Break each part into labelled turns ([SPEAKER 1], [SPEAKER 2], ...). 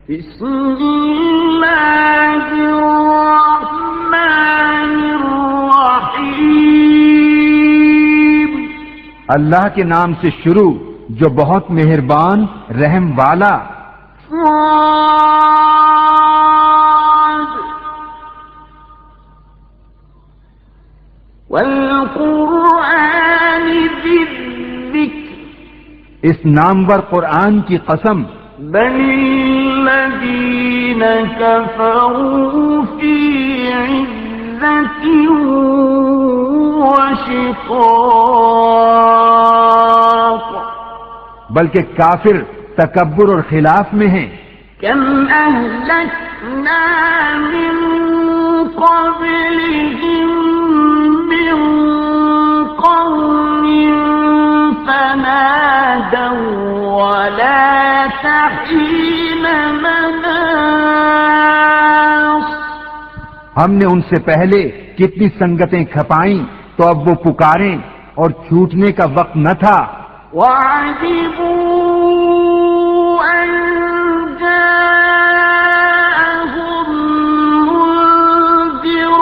[SPEAKER 1] بسم اللہ الرحمن الرحیم،
[SPEAKER 2] اللہ کے نام سے شروع جو بہت مہربان رحم والا۔
[SPEAKER 1] صاد والقرآن ذی الذکر،
[SPEAKER 2] اس نامور قرآن کی قسم،
[SPEAKER 1] بل الذین کفروا فی عزة وشقاق،
[SPEAKER 2] بلکہ کافر تکبر اور خلاف میں ہیں۔
[SPEAKER 1] کم اہلکنا من قبلہم من قرن فنادوا ولا تحین مناص،
[SPEAKER 2] ہم نے ان سے پہلے کتنی سنگتیں کھپائیں تو اب وہ پکاریں اور چھوٹنے کا وقت نہ تھا۔
[SPEAKER 1] وعجبوا أن جاءهم منذر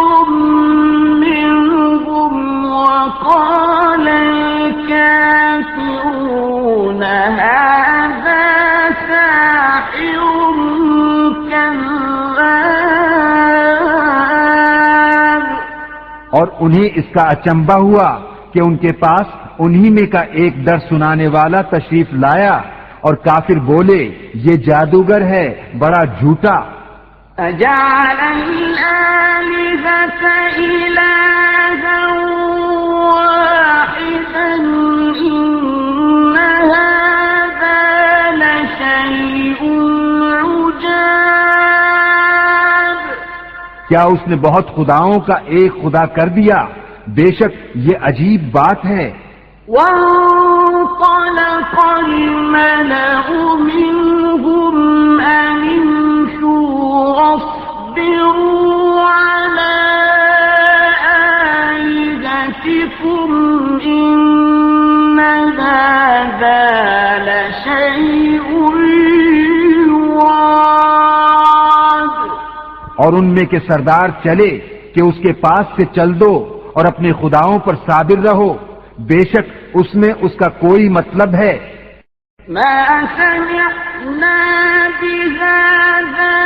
[SPEAKER 1] منهم وقال الكافرون هذا ساحر كذاب،
[SPEAKER 2] اور انہیں اس کا اچنبھا ہوا کہ ان کے پاس انہی میں کا ایک در سنانے والا تشریف لایا، اور کافر بولے یہ جادوگر ہے بڑا جھوٹا۔
[SPEAKER 1] أجعل الآلهة إلها واحدا إن هذا لشيء عجاب،
[SPEAKER 2] کیا اس نے بہت خداؤں کا ایک خدا کر دیا؟ بے شک یہ عجیب بات ہے۔
[SPEAKER 1] وانطلق الملأ منهم أن امشوا واصبروا على آلهتكم إن هذا لشيء يراد،
[SPEAKER 2] اور ان میں کے سردار چلے کہ اس کے پاس سے چل دو اور اپنے خداؤں پر صابر رہو، بے شک اس میں اس کا کوئی مطلب ہے۔
[SPEAKER 1] ما سمعنا بهذا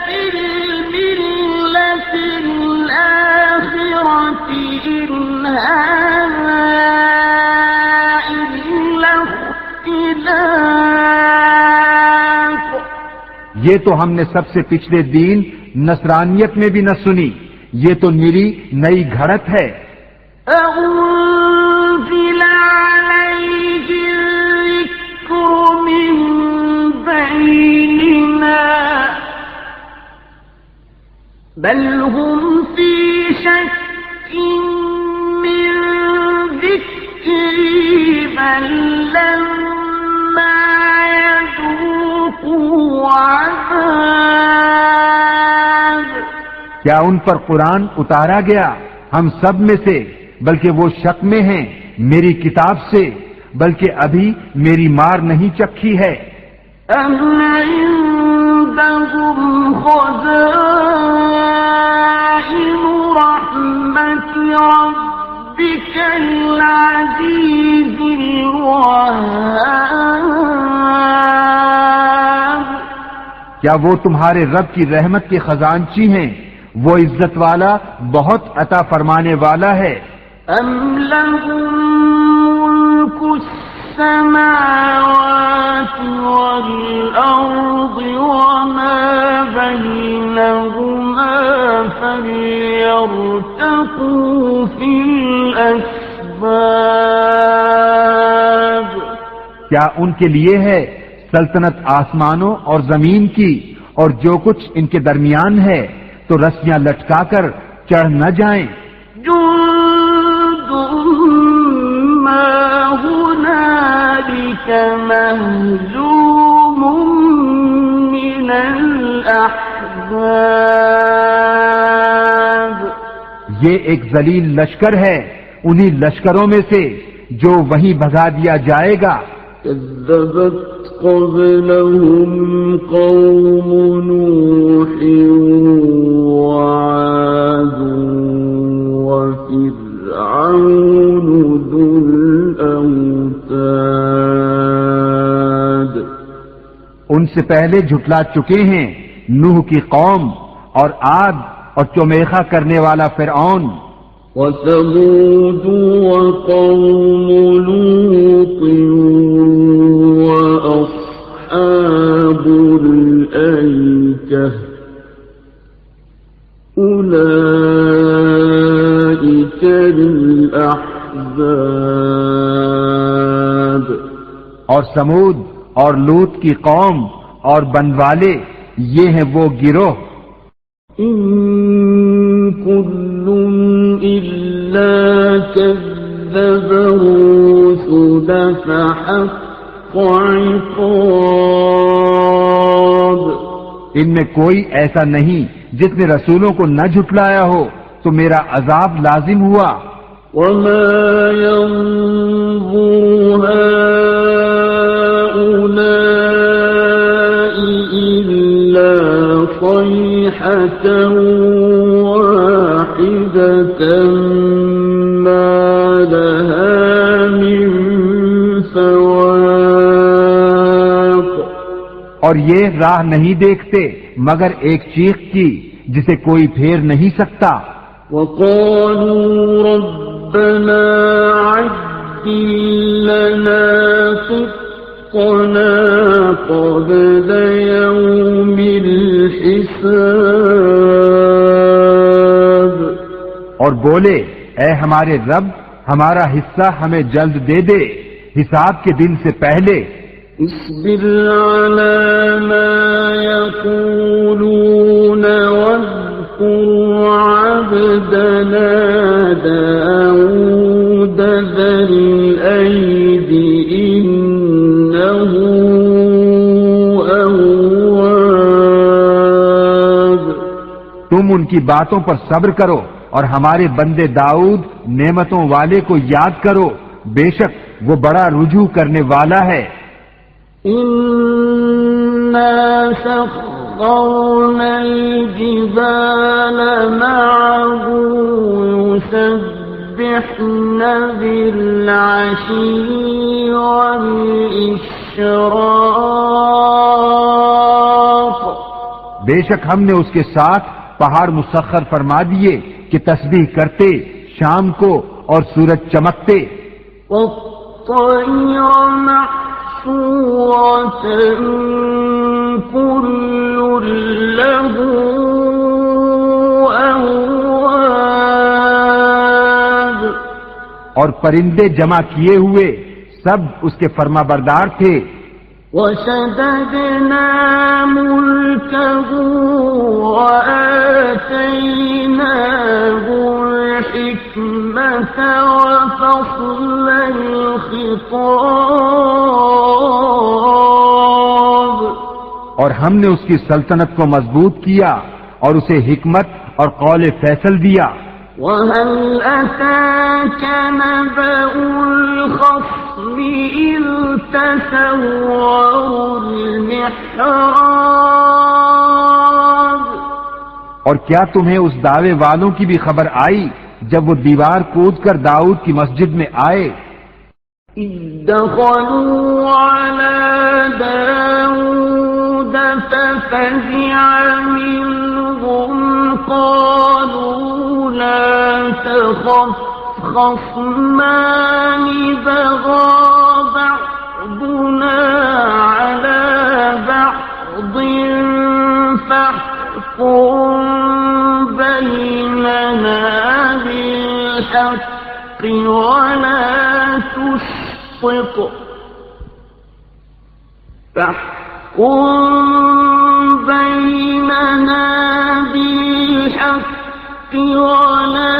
[SPEAKER 1] في الملة الآخرة إن هذا إلا اختلاق،
[SPEAKER 2] یہ تو ہم نے سب سے پچھلے دین نصرانیت میں بھی نہ سنی، یہ تو نری نئی گھڑت ہے۔
[SPEAKER 1] أنزل عليه الذكر من بيننا بل هم في شك من ذكري بل لما يذوقوا عذاب،
[SPEAKER 2] کیا ان پر قرآن اتارا گیا ہم سب میں سے؟ بلکہ وہ شک میں ہیں میری کتاب سے، بلکہ ابھی میری مار نہیں چکھی ہے۔
[SPEAKER 1] أم عندهم خزائن رحمة ربك العزيز الوهاب،
[SPEAKER 2] کیا وہ تمہارے رب کی رحمت کے خزانچی ہیں؟ وہ عزت والا بہت عطا فرمانے والا ہے۔
[SPEAKER 1] أم لهم ملك السماوات والأرض وما بينهما فليرتقوا في الأسباب،
[SPEAKER 2] کیا ان کے لیے ہے سلطنت آسمانوں اور زمین کی اور جو کچھ ان کے درمیان ہے، تو رسیاں لٹکا کر چڑھ نہ جائیں۔
[SPEAKER 1] جند ما هنالك مهزوم من الأحزاب،
[SPEAKER 2] یہ ایک ذلیل لشکر ہے انہی لشکروں میں سے جو وہیں بھگا دیا جائے گا۔
[SPEAKER 1] كذبت قبلهم قوم نوح وعاد وفرعون ذو الأوتاد.
[SPEAKER 2] ان سے پہلے جھٹلا چکے ہیں نوح کی قوم اور عاد اور چومیخا کرنے والا فرعون.
[SPEAKER 1] وثمود وقوم لوط وأصحاب الأيكة أولئك الأحزاب.
[SPEAKER 2] اور سمود اور لوط کی قوم اور بنوالے یہ ہیں وہ گروہ.
[SPEAKER 1] إن كل إلا كذب الرسل فحق عقاب.
[SPEAKER 2] ان میں کوئی ایسا نہیں جس نے رسولوں کو نہ جھٹلایا ہو تو میرا عذاب لازم ہوا.
[SPEAKER 1] وما ينظر هؤلاء إلا صيحة واحدة ما لها من فواق.
[SPEAKER 2] اور یہ راہ نہیں دیکھتے مگر ایک چیخ کی جسے کوئی پھیر نہیں سکتا.
[SPEAKER 1] وقالوا ربنا عجل لنا قطنا قبل يوم الحساب.
[SPEAKER 2] اور بولے اے ہمارے رب ہمارا حصہ ہمیں جلد دے دے حساب کے دن سے پہلے.
[SPEAKER 1] اصبر على ما يقولون واذكر عبدنا داود ذا الأيد إنه أواب.
[SPEAKER 2] تم ان کی باتوں پر صبر کرو اور ہمارے بندے داؤد نعمتوں والے کو یاد کرو بے شک وہ بڑا رجوع کرنے والا ہے.
[SPEAKER 1] إنا سخرنا الجبال معه يسبحن بالعشي والإشراق.
[SPEAKER 2] بے شک ہم نے اس کے ساتھ پہاڑ مسخر فرما دیے کہ تسبیح کرتے شام کو اور سورج چمکتے.
[SPEAKER 1] والطير محشورة كل له أواب.
[SPEAKER 2] اور پرندے جمع کیے ہوئے سب اس کے فرما بردار تھے.
[SPEAKER 1] وشددنا ملكه وآتيناه الحكمة وفصل الخطاب.
[SPEAKER 2] اور ہم نے اس کی سلطنت کو مضبوط کیا اور اسے حکمت اور قول فیصل دیا.
[SPEAKER 1] وهل أتاك نبأ الخصم إذ تسوروا المحراب.
[SPEAKER 2] اور کیا تمہیں اس دعوے والوں کی بھی خبر آئی جب وہ دیوار کود کر داؤد کی مسجد میں آئے؟
[SPEAKER 1] إذ دخلوا على داود ففزع منهم قالوا لا تخف خصمان بغى بعضنا على بعض فاحكم بيننا بالحق ولا تشطط فاحكم بيننا بالحق ولا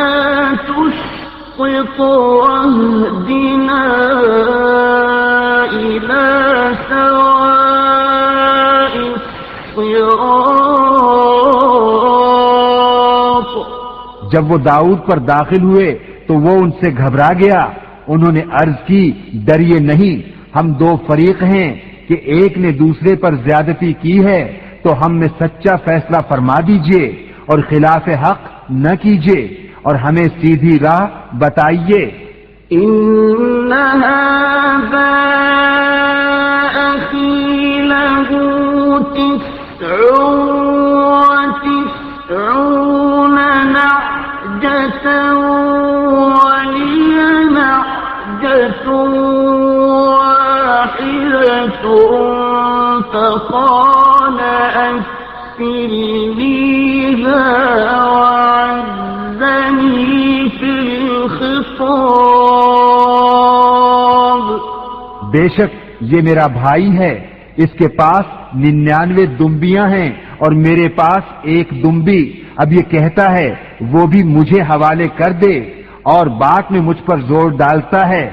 [SPEAKER 1] تشطط واهدنا إلى سواء الصراط.
[SPEAKER 2] جب وہ داؤد پر داخل ہوئے تو وہ ان سے گھبرا گیا. انہوں نے عرض کی ڈریے نہیں ہم دو فریق ہیں کہ ایک نے دوسرے پر زیادتی کی ہے تو ہم میں سچا فیصلہ فرما دیجئے اور خلاف حق نہ کیجئے اور ہمیں سیدھی راہ بتائیے.
[SPEAKER 1] إن هذا أخي له 99 نعجة ولي نعجة واحدة فقال أكفلنيها وعزني في الخطاب.
[SPEAKER 2] بے شک یہ میرا بھائی ہے، اس کے پاس 99 دمبیاں ہیں اور میرے پاس ایک دمبی. اب یہ کہتا ہے وہ بھی مجھے حوالے کر دے اور بات میں مجھ پر زور ڈالتا ہے.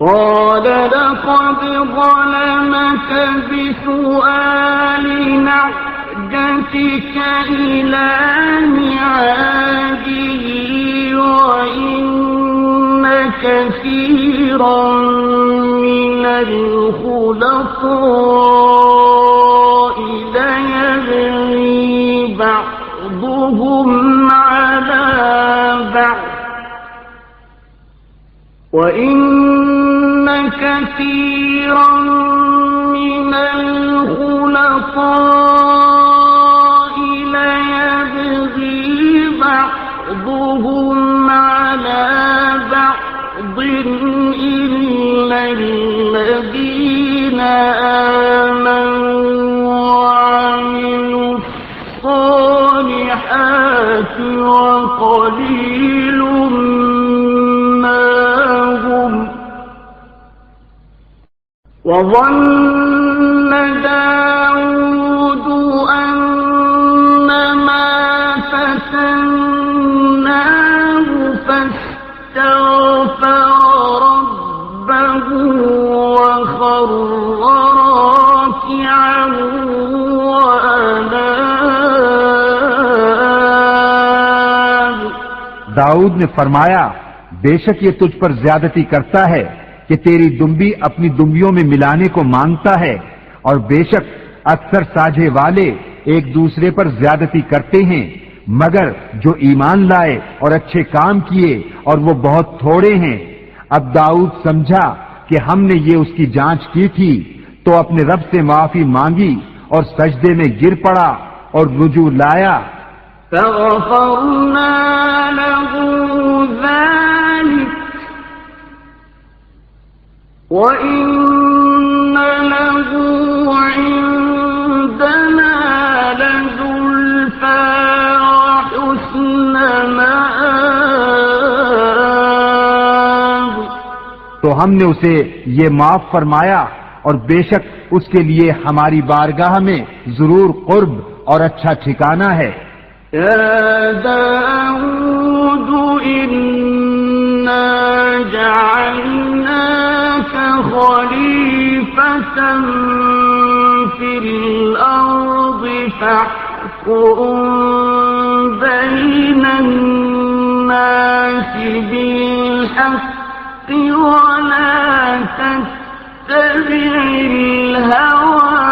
[SPEAKER 1] قال لقد ظلمك بسؤال نعجتك إلى نعاجه وإن كثيرا من الخلطاء ليبغي بعضهم على بعض وإن كثيرا من الخلطاء ليبغي بعضهم على بعض إلا الذين آمنوا وعملوا الصالحات وقليل ما هم. وظن داود أنما فتناه فاستغفر ربه وخر راكعا وأناب.
[SPEAKER 2] داؤد نے فرمایا بے شک یہ تجھ پر زیادتی کرتا ہے کہ تیری دمبی اپنی دمبیوں میں ملانے کو مانگتا ہے، اور بے شک اکثر ساجھے والے ایک دوسرے پر زیادتی کرتے ہیں مگر جو ایمان لائے اور اچھے کام کیے اور وہ بہت تھوڑے ہیں. اب داؤد سمجھا کہ ہم نے یہ اس کی جانچ کی تھی تو اپنے رب سے معافی مانگی اور سجدے میں گر پڑا اور رجوع لایا.
[SPEAKER 1] فغفرنا له ذلك وإن له عندنا لزلفى وحسن مآب.
[SPEAKER 2] تو ہم نے اسے یہ معاف فرمایا اور بے شک اس کے لیے ہماری بارگاہ میں ضرور قرب اور اچھا ٹھکانہ ہے.
[SPEAKER 1] يا داود إنا جعلناك خليفة في الأرض فاحكم بين الناس بالحق ولا تتبع الهوى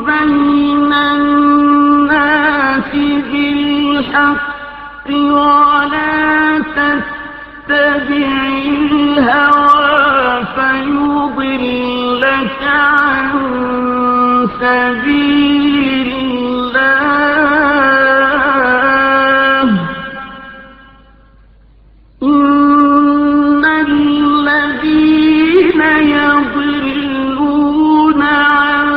[SPEAKER 1] بين الناس بالحق ولا تتبع الهوى فيضلك عن سبيل الله إن الذين يضلون عن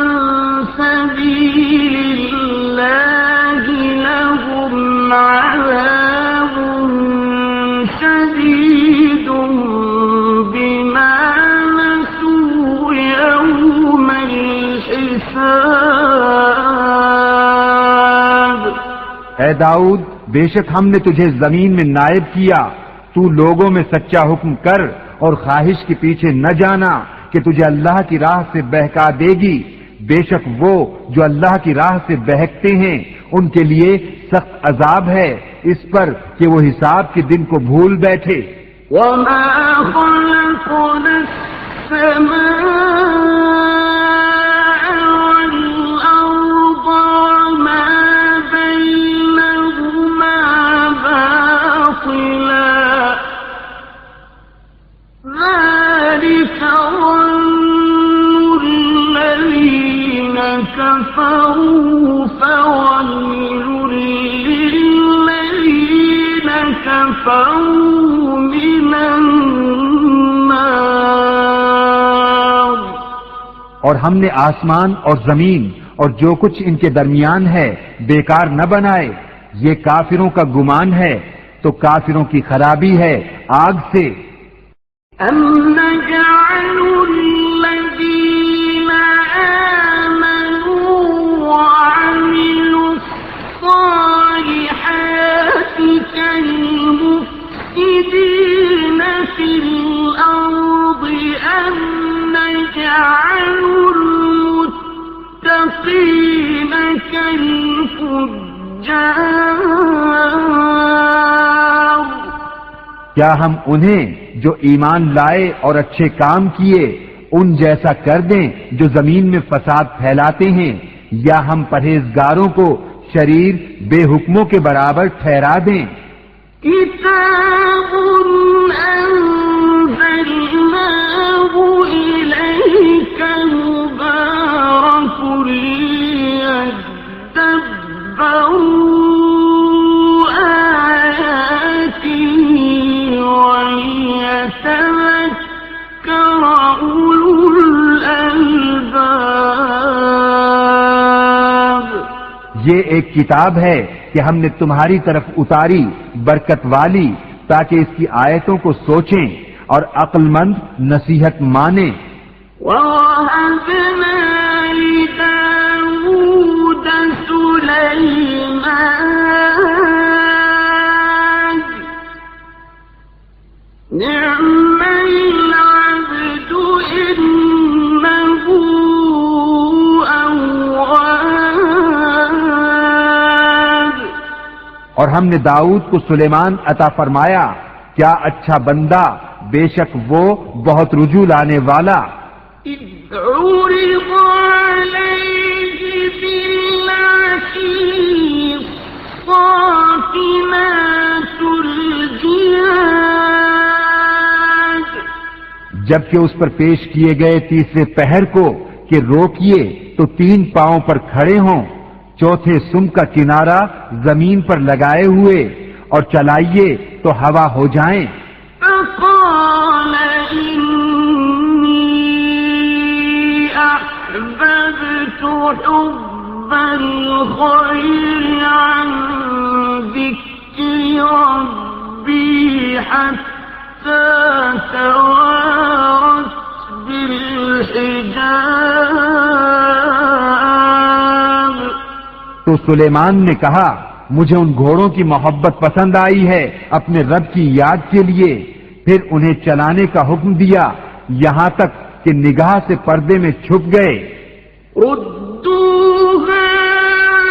[SPEAKER 1] سبيل الله لهم عذاب شديد بما نسوا يوم الحساب.
[SPEAKER 2] اے داؤد بے شک ہم نے تجھے زمین میں نائب کیا، تو لوگوں میں سچا حکم کر اور خواہش کے پیچھے نہ جانا کہ تجھے اللہ کی راہ سے بہکا دے گی. بے شک وہ جو اللہ کی راہ سے بہکتے ہیں ان کے لیے سخت عذاب ہے اس پر کہ وہ حساب کے دن کو بھول بیٹھے.
[SPEAKER 1] وما خلقنا السماء والأرض وما بينهما باطلا ذلك ظن الذين كفروا فويل للذين كفروا من النار.
[SPEAKER 2] اور ہم نے آسمان اور زمین اور جو کچھ ان کے درمیان ہے بیکار نہ بنائے. یہ کافروں کا گمان ہے تو کافروں کی خرابی ہے آگ سے.
[SPEAKER 1] أَمْ نَجْعَلُ الَّذِينَ آمَنُوا وَعَمِلُوا الصَّالِحَاتِ كَالْمُفْسِدِينَ فِي الْأَرْضِ أَمْ نَجْعَلُ الْمُتَّقِينَ كَالْفُجَّارِ.
[SPEAKER 2] کیا ہم انہیں جو ایمان لائے اور اچھے کام کیے ان جیسا کر دیں جو زمین میں فساد پھیلاتے ہیں، یا ہم پرہیزگاروں کو شریر بے حکموں کے برابر ٹھہرا دیں؟
[SPEAKER 1] كتاب أنزلناه إليك مبارك ليدبروا آياته وليتذكر أولو الألباب.
[SPEAKER 2] یہ ایک کتاب ہے کہ ہم نے تمہاری طرف اتاری برکت والی تاکہ اس کی آیتوں کو سوچیں اور عقل مند نصیحت مانیں.
[SPEAKER 1] وَوَهَبْنَا لِدَاوُودَ سُلَيْمَانَ نِعْمَ الْعَبْدُ إِنَّهُ أَوَّابٌ.
[SPEAKER 2] اور ہم نے داؤد کو سلیمان عطا فرمایا، کیا اچھا بندہ، بے شک وہ بہت رجوع لانے والا.
[SPEAKER 1] إِذْ عُرِضَ عَلَيْهِ بِالْعَشِيِّ الصَّافِنَاتُ الْجِيَادُ.
[SPEAKER 2] جبکہ اس پر پیش کیے گئے تیسرے پہر کو کہ روکیے تو 3 پاؤں پر کھڑے ہوں، چوتھے سم کا کنارہ زمین پر لگائے ہوئے، اور چلائیے تو ہوا ہو جائیں.
[SPEAKER 1] فقال إني أحببت حب الخير عن ذكر ربي حتى توارت بالحجاب.
[SPEAKER 2] تو سلیمان نے کہا، مجھے ان گھوڑوں کی محبت پسند آئی ہے اپنے رب کی یاد کے لیے. پھر انہیں چلانے کا حکم دیا یہاں تک کہ نگاہ سے پردے میں چھپ گئے.
[SPEAKER 1] ردوها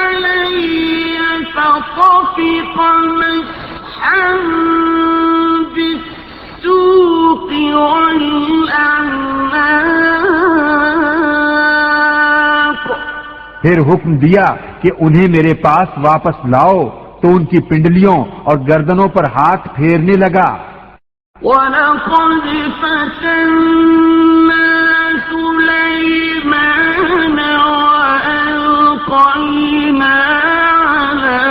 [SPEAKER 1] علي فطفق مسحا بالسوق والأعناق.
[SPEAKER 2] پھر حکم دیا کہ انہیں میرے پاس واپس لاؤ، تو ان کی پنڈلیوں اور گردنوں پر ہاتھ پھیرنے لگا.
[SPEAKER 1] وَلَقَدْ فَتَنَّا سُلَيْمَانَ وَأَلْقَيْنَا عَلَى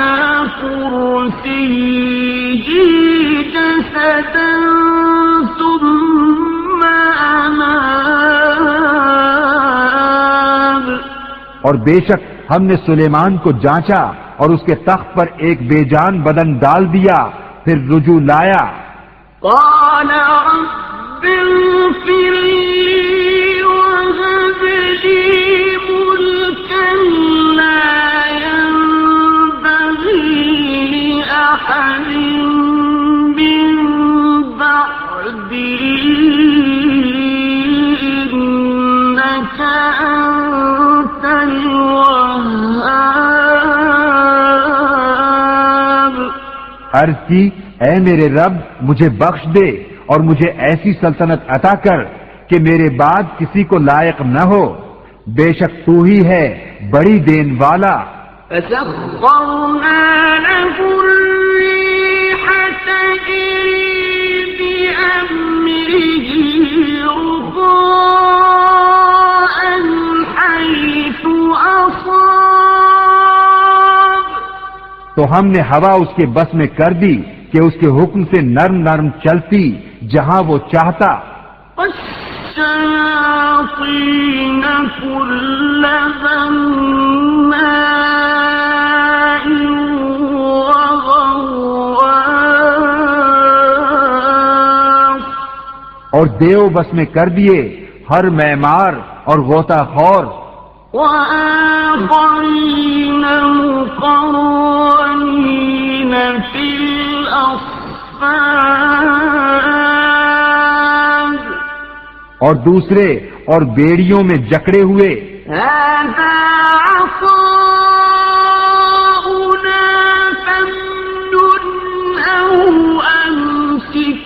[SPEAKER 1] كُرْسِيِّهِ جَسَدًا ثُمَّ أَنَابَ.
[SPEAKER 2] اور بے شک ہم نے سلیمان کو جانچا اور اس کے تخت پر ایک بے جان بدن ڈال دیا، پھر رجوع لایا.
[SPEAKER 1] قال رب اغفر لي وهب لي ملكا لا ينبغي لأحد من بعدي إنك أنت الوهاب.
[SPEAKER 2] عرض کی، اے میرے رب مجھے بخش دے اور مجھے ایسی سلطنت عطا کر کہ میرے بعد کسی کو لائق نہ ہو، بے شک تو ہی ہے بڑی دین والا۔
[SPEAKER 1] فسخرنا له الريح تجري بأمره رخاء حيث أصاب،
[SPEAKER 2] تو ہم نے ہوا اس کے بس میں کر دی کہ اس کے حکم سے نرم نرم چلتی جہاں وہ چاہتا۔
[SPEAKER 1] والشياطين كل بناء وغواص،
[SPEAKER 2] اور دیو بس میں کر دیے ہر معمار اور غوطہ خور،
[SPEAKER 1] وآخرين مقرنين في الأصفاد،
[SPEAKER 2] اور دوسرے اور بیڑیوں میں جکڑے ہوئے۔
[SPEAKER 1] هذا عطاؤنا فامنن أو أمسك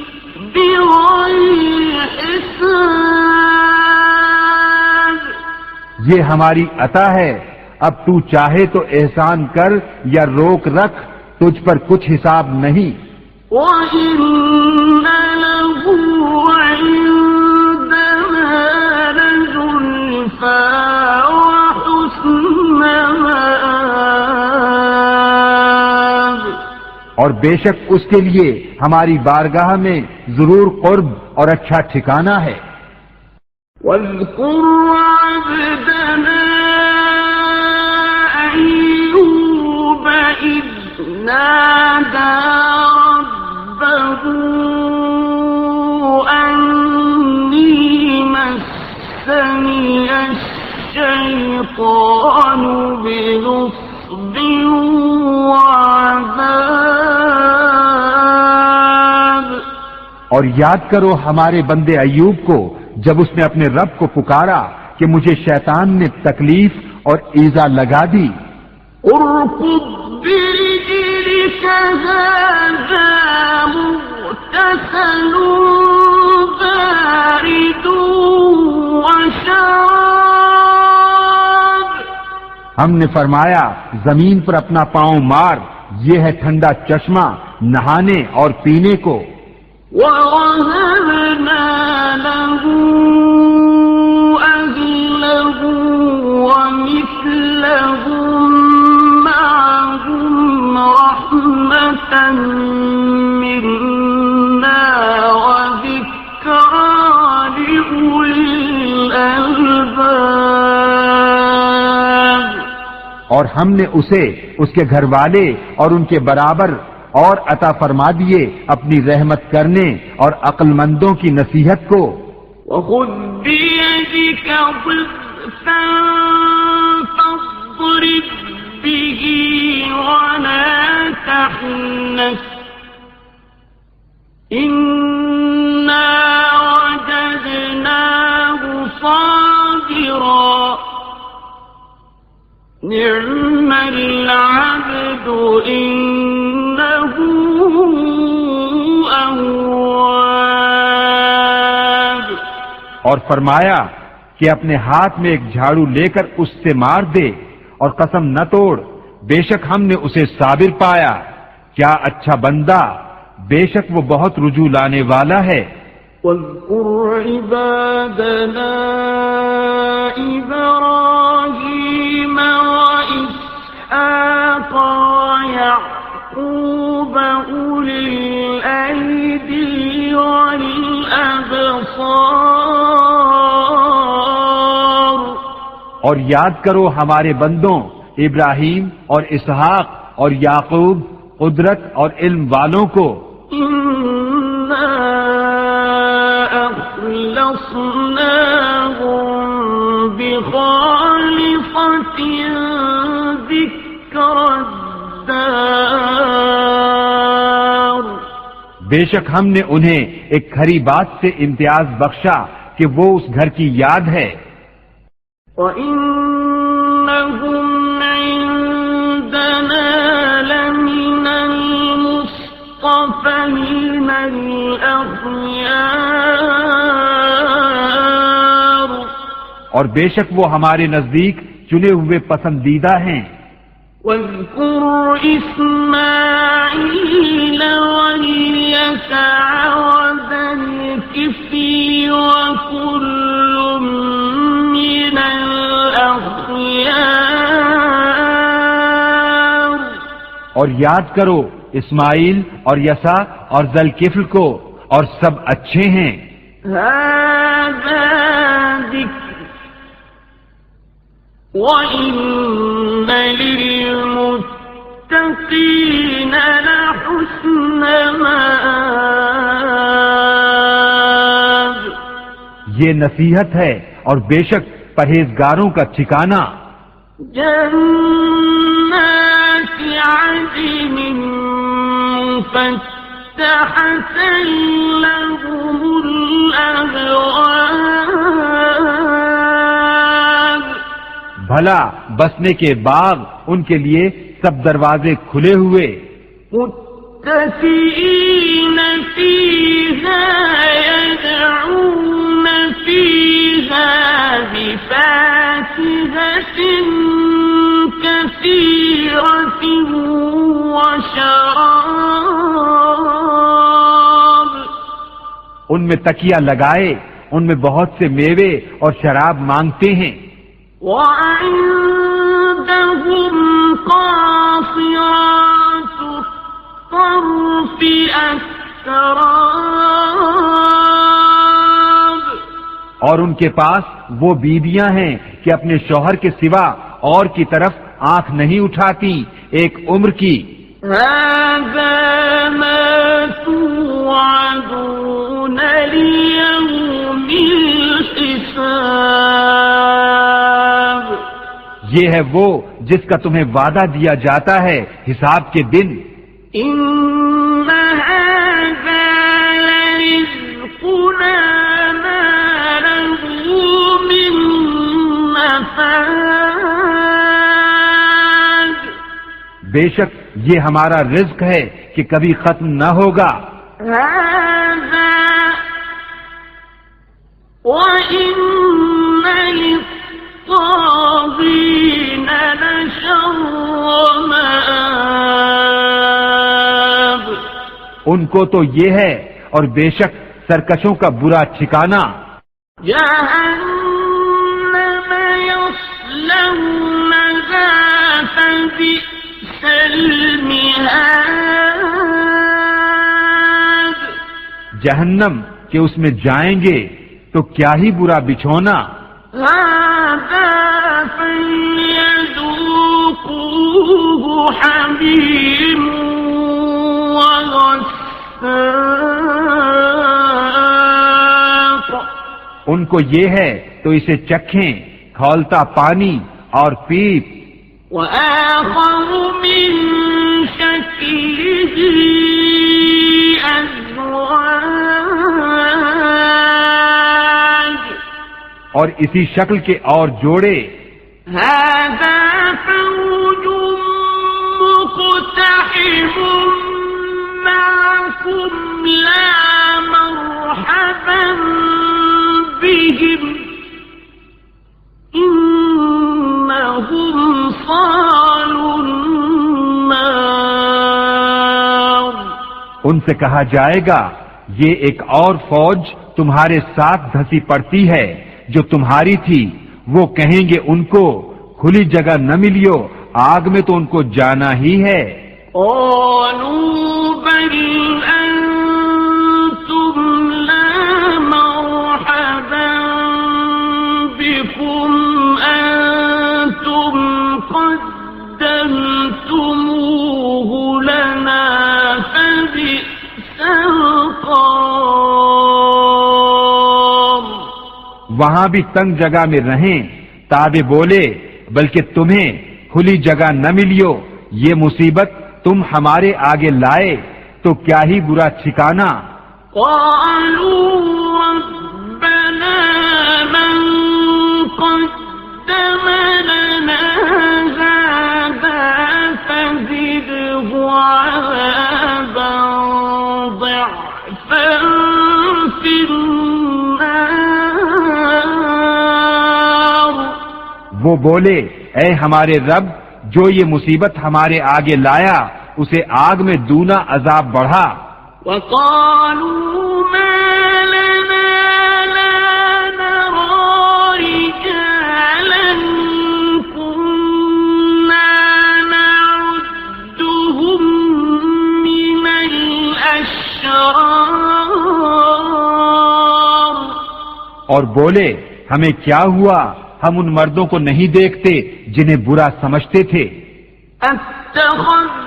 [SPEAKER 1] بغير حساب،
[SPEAKER 2] یہ ہماری عطا ہے، اب تو چاہے تو احسان کر یا روک رکھ، تجھ پر کچھ حساب نہیں۔
[SPEAKER 1] وَإِنَّ لَهُ عِندَنَا لَزُلْفَىٰ وَحُسْنَ مَآبٍ،
[SPEAKER 2] اور بے شک اس کے لیے ہماری بارگاہ میں ضرور قرب اور اچھا ٹھکانہ ہے۔
[SPEAKER 1] وَاذْكُرْ عَبْدَنَا أَيُّوبَ إِذْ نَادَىٰ رَبَّهُ أَنِّي مَسَّنِيَ الشَّيْطَانُ بِنُصْبٍ وَعَذَابٍ،
[SPEAKER 2] اور یاد کرو ہمارے بندے ایوب کو جب اس نے اپنے رب کو پکارا کہ مجھے شیطان نے تکلیف اور ایذا لگا دی۔
[SPEAKER 1] اركض برجلك هذا مغتسل بارد وشراب،
[SPEAKER 2] ہم نے فرمایا زمین پر اپنا پاؤں مار، یہ ہے ٹھنڈا چشمہ نہانے اور پینے کو۔
[SPEAKER 1] وَوَهَبْنَا لَهُ أَهْلَهُ وَمِثْلَهُم مَّعَهُمْ رَحْمَةً مِّنَّا وَذِكْرَىٰ لِأُولِي الْأَلْبَابِ،
[SPEAKER 2] اور ہم نے اسے، اس کے گھر والے اور ان کے برابر اور عطا فرما دیے اپنی رحمت کرنے اور عقل مندوں کی نصیحت کو۔
[SPEAKER 1] وَخُذْ بِيَدِكَ ضِغْثًا فَاضْرِب بِّهِ وَلَا تَحْنَثْ إِنَّا وَجَدْنَاهُ صَابِرًا نِعْمَ الْعَبْدُ إِنَّهُ أَوَّابٌ،
[SPEAKER 2] اور فرمایا کہ اپنے ہاتھ میں ایک جھاڑو لے کر اس سے مار دے اور قسم نہ توڑ، بے شک ہم نے اسے صابر پایا، کیا اچھا بندہ، بے شک وہ بہت رجوع لانے والا ہے۔
[SPEAKER 1] واذكر عبادنا إبراهيم وإسحاق ويعقوب أولي الأيدي والأبصار،
[SPEAKER 2] اور یاد کرو ہمارے بندوں ابراہیم اور اسحاق اور یعقوب، قدرت اور علم والوں کو۔
[SPEAKER 1] إنا أخلصناهم بخالصة ذكر الدار،
[SPEAKER 2] بے شک ہم نے انہیں ایک کھری بات سے امتیاز بخشا کہ وہ اس گھر کی یاد ہے۔
[SPEAKER 1] وَإِنَّهُمْ عِندَنَا لَمِنَ الْمُصْطَفَيْنَ الْأَخْيَارِ
[SPEAKER 2] اور بے شک وہ ہمارے نزدیک چنے ہوئے پسندیدہ ہیں۔
[SPEAKER 1] واذكر إسماعيل واليسع وذا الكفل وكل من الأخيار،
[SPEAKER 2] اور یاد کرو اسماعیل اور یسع اور ذوالکفل کو، اور سب اچھے ہیں۔
[SPEAKER 1] هذا ذكر وإن للمتقين لحسن مآب،
[SPEAKER 2] یہ نصیحت ہے اور بے شک پرہیزگاروں کا ٹھکانہ۔
[SPEAKER 1] جنات عدن مفتحة لهم الأبواب،
[SPEAKER 2] بھلا بسنے کے باغ ان کے لیے سب دروازے کھلے ہوئے۔
[SPEAKER 1] متكئين فيها يدعون فيها بفاكهة كثيرة وشراب،
[SPEAKER 2] ان میں تکیہ لگائے، ان میں بہت سے میوے اور شراب مانگتے ہیں۔
[SPEAKER 1] وعندهم قاصرات الطرف أتراب،
[SPEAKER 2] اور ان کے پاس وہ بیویاں ہیں کہ اپنے شوہر کے سوا اور کی طرف آنکھ نہیں اٹھاتی، ایک عمر کی۔
[SPEAKER 1] هذا ما توعدون ليوم الحساب،
[SPEAKER 2] یہ ہے وہ جس کا تمہیں وعدہ دیا جاتا ہے حساب کے دن۔
[SPEAKER 1] إن هذا لرزقنا ما له من نفاد،
[SPEAKER 2] بے شک یہ ہمارا رزق ہے کہ کبھی ختم نہ ہوگا۔
[SPEAKER 1] هذا وإن للطاغين لشر مآب،
[SPEAKER 2] ان کو تو یہ ہے اور بے شک سرکشوں کا برا ٹھکانہ۔
[SPEAKER 1] جهنم يصلونها فبئس المهاد،
[SPEAKER 2] جہنم کہ اس میں جائیں گے تو کیا ہی برا بچھونا۔
[SPEAKER 1] هذا فليذوقوه حميم وغساق،
[SPEAKER 2] ان کو یہ ہے تو اسے چکھیں، کھولتا پانی اور پیپ۔
[SPEAKER 1] وآخر من شكله أزواج،
[SPEAKER 2] اور اسی شکل کے اور جوڑے۔
[SPEAKER 1] هذا فوج مقتحم معكم لا مرحبا بهم إنهم صالوا النار،
[SPEAKER 2] ان سے کہا جائے گا یہ ایک اور فوج تمہارے ساتھ دھسی پڑتی ہے جو تمہاری تھی، وہ کہیں گے ان کو کھلی جگہ نہ ملیو، آگ میں تو ان کو جانا ہی ہے۔
[SPEAKER 1] قالوا بل أنتم لا مرحبا بكم أنتم قدمتموه لنا فبئس القرار،
[SPEAKER 2] وہاں بھی تنگ جگہ میں رہیں، تابع بولے بلکہ تمہیں کھلی جگہ نہ ملیو، یہ مصیبت تم ہمارے آگے لائے تو کیا ہی برا ٹھکانہ۔
[SPEAKER 1] قالوا ربنا من قدم لنا هذا فزده عذابا ضعفا في النار،
[SPEAKER 2] وہ بولے اے ہمارے رب جو یہ مصیبت ہمارے آگے لایا اسے آگ میں دونا عذاب بڑھا.
[SPEAKER 1] وقالوا ما لنا لا نرى رجالا كنا نعدهم من الأشرار.
[SPEAKER 2] اور بولے ہمیں کیا ہوا ہم ان مردوں کو نہیں دیکھتے جنہیں برا سمجھتے تھے.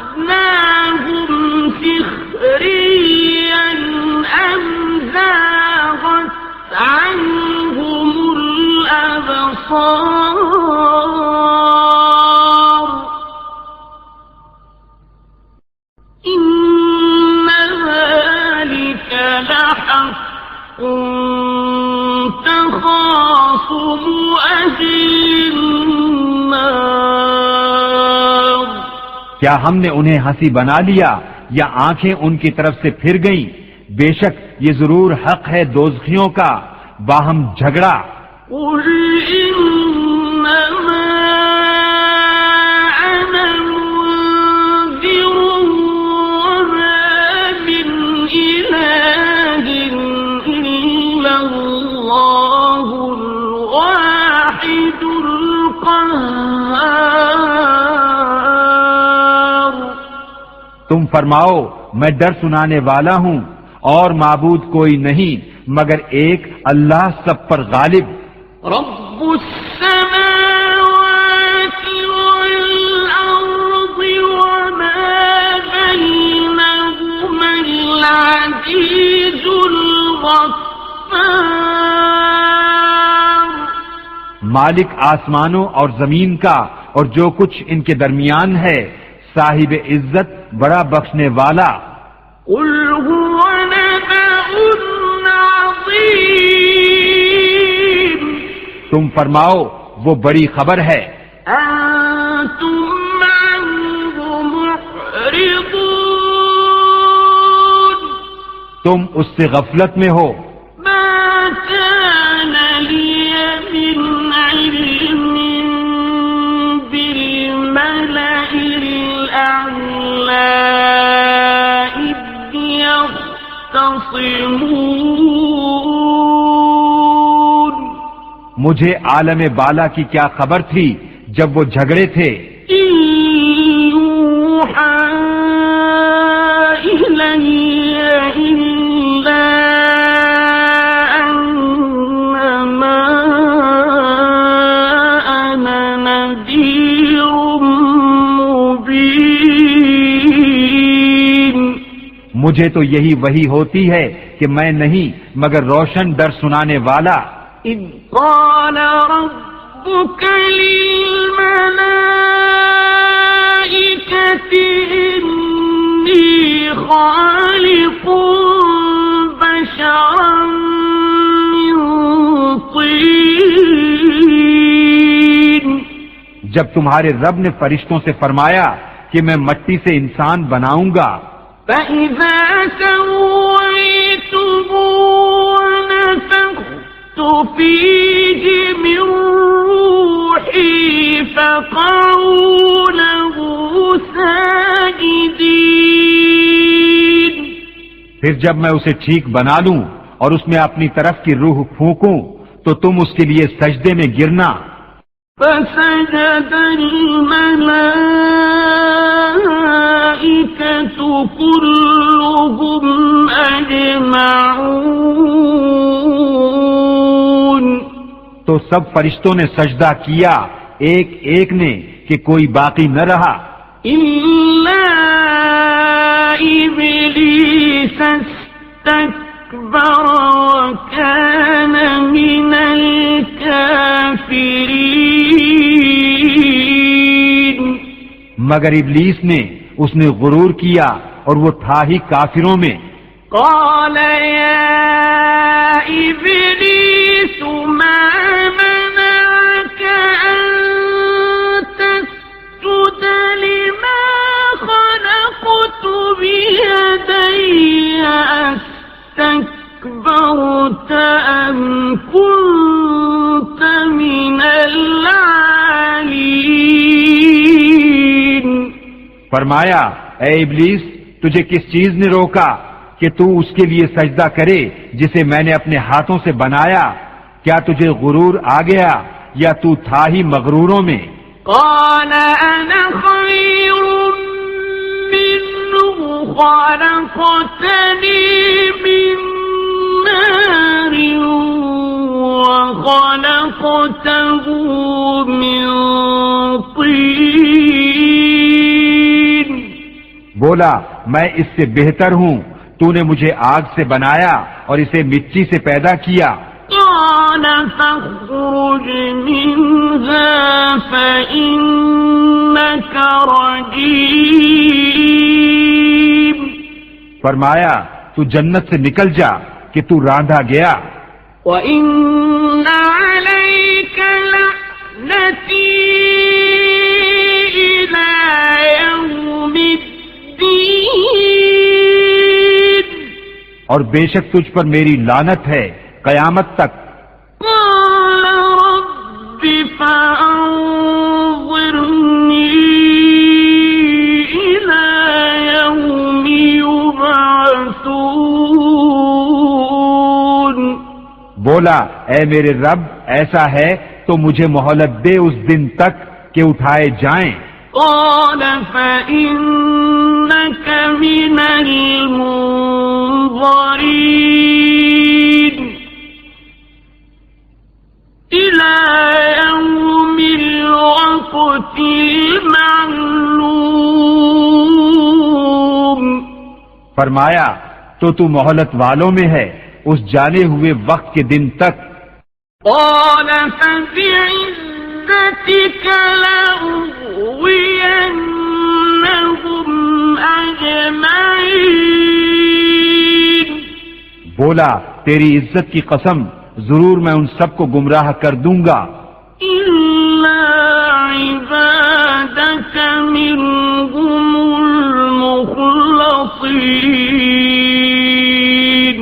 [SPEAKER 1] اتخذناهم سخريا أم زاغت عنهم الأبصار إن ذلك لحق تخاصم أهل النار.
[SPEAKER 2] کیا ہم نے انہیں ہنسی بنا لیا یا آنکھیں ان کی طرف سے پھر گئیں؟ بے شک یہ ضرور حق ہے دوزخیوں کا باہم جھگڑا.
[SPEAKER 1] قل إنما أنا منذر وما من إله إلا الله الواحد القهار.
[SPEAKER 2] تم فرماؤ میں ڈر سنانے والا ہوں اور معبود کوئی نہیں مگر ایک اللہ سب پر غالب.
[SPEAKER 1] رب السماوات والأرض وما بينهما العزيز الغفار.
[SPEAKER 2] مالک آسمانوں اور زمین کا اور جو کچھ ان کے درمیان ہے صاحب عزت بڑا بخشنے والا.
[SPEAKER 1] قل هو نبأ عظيم.
[SPEAKER 2] تم فرماؤ وہ بڑی خبر ہے.
[SPEAKER 1] أنتم عنه معرضون.
[SPEAKER 2] تم اس سے غفلت میں ہو.
[SPEAKER 1] ما كان لي من علم بالملأ الأعلى إذ يختصمون.
[SPEAKER 2] مجھے عالم بالا کی کیا خبر تھی جب وہ جھگڑے تھے.
[SPEAKER 1] إن يوحى إلي إلا أنما أنا نذير مبين.
[SPEAKER 2] مجھے تو یہی وحی ہوتی ہے کہ میں نہیں مگر روشن ڈر سنانے والا.
[SPEAKER 1] إذ قال ربك للملائكة إني خالق بشرا من طين.
[SPEAKER 2] جب تمہارے رب نے فرشتوں سے فرمایا کہ میں مٹی سے انسان بناؤں گا.
[SPEAKER 1] فإذا سويته ونفخت فيه من روحي فقعوا له ساجدين.
[SPEAKER 2] پھر جب میں اسے ٹھیک بنا لوں اور اس میں اپنی طرف کی روح پھونکوں تو تم اس کے لیے سجدے میں گرنا.
[SPEAKER 1] فسجد الملائكة كلهم أجمعون.
[SPEAKER 2] تو سب فرشتوں نے سجدہ کیا ایک ایک نے کہ کوئی باقی نہ رہا.
[SPEAKER 1] إلا إبليس استكبر وكان من الكافرين.
[SPEAKER 2] مگر ابلیس نے اس نے غرور کیا اور وہ تھا ہی کافروں میں.
[SPEAKER 1] قال يا إبليس ما منعك أن تسجد لما خلقت بيدي أستكبرت أم كنت من العالين.
[SPEAKER 2] فرمایا اے ابلیس تجھے کس چیز نے روکا کہ تو اس کے لیے سجدہ کرے جسے میں نے اپنے ہاتھوں سے بنایا؟ کیا تجھے غرور آ گیا یا تو تھا ہی مغروروں میں؟
[SPEAKER 1] قال أنا خير منه خلقتني من نار وخلقته من طين
[SPEAKER 2] بولا میں اس سے بہتر ہوں، تو نے مجھے آگ سے بنایا اور اسے مٹی سے پیدا کیا۔
[SPEAKER 1] قال فاخرج منها فإنك رجيم
[SPEAKER 2] فرمایا تو جنت سے نکل جا کہ تو راندھا گیا،
[SPEAKER 1] وَإِنَّ عَلَيْكَ لَعْنَتِي إِلَى يَوْمِ الدِّينِ
[SPEAKER 2] اور بے شک تجھ پر میری لعنت ہے قیامت تک۔
[SPEAKER 1] قَالَ رَبِّ فَأَنظِرْنِي إِلَى يَوْمِ يُبْعَثُونَ
[SPEAKER 2] بولا اے میرے رب ایسا ہے تو مجھے مہلت دے اس دن تک کہ اٹھائے جائیں۔
[SPEAKER 1] قال فإنك من المنظرين إلى يوم الوقت المعلوم
[SPEAKER 2] فرمایا تو مہلت والوں میں ہے اس جانے ہوئے وقت کے دن تک۔
[SPEAKER 1] قال فبعزتك لأغوينهم أجمعين
[SPEAKER 2] بولا تیری عزت کی قسم ضرور میں ان سب کو گمراہ کر دوں گا
[SPEAKER 1] إلا عبادك منهم المخلصين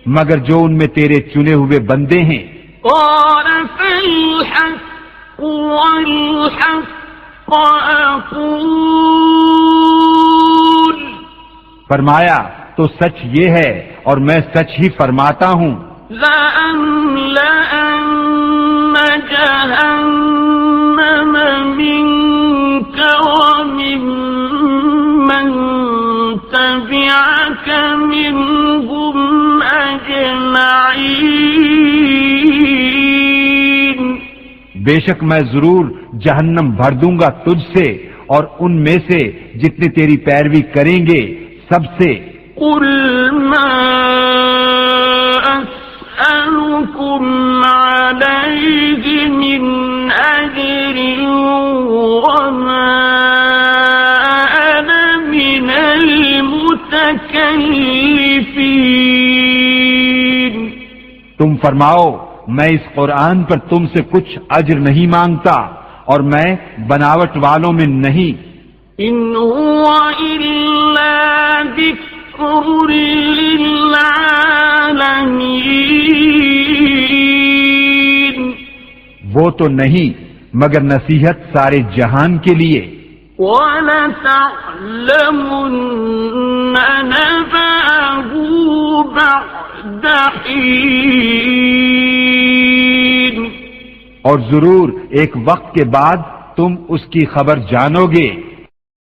[SPEAKER 2] مگر جو ان میں تیرے چنے ہوئے بندے ہیں۔
[SPEAKER 1] قال فالحق والحق أقول
[SPEAKER 2] فرمایا تو سچ یہ ہے اور میں سچ ہی فرماتا ہوں۔
[SPEAKER 1] لأملأن جهنم منك وممن تبعك منهم أجمعين
[SPEAKER 2] بے شک میں ضرور جہنم بھر دوں گا تجھ سے اور ان میں سے جتنے تیری پیروی کریں گے سب سے۔
[SPEAKER 1] قل ما أسألكم عليه من أجر وما أنا من المتكلفين
[SPEAKER 2] تم فرماؤ میں اس قرآن پر تم سے کچھ اجر نہیں مانگتا اور میں بناوٹ والوں میں نہیں۔
[SPEAKER 1] إن هو إلا ذكر للعالمين
[SPEAKER 2] وہ تو نہیں مگر نصیحت سارے جہان کے لیے۔
[SPEAKER 1] وَلَتَعْلَمُنَّ نَبَأَهُ بَعْدَ حِينٍ
[SPEAKER 2] اور ضرور ایک وقت کے بعد تم اس کی خبر جانو گے۔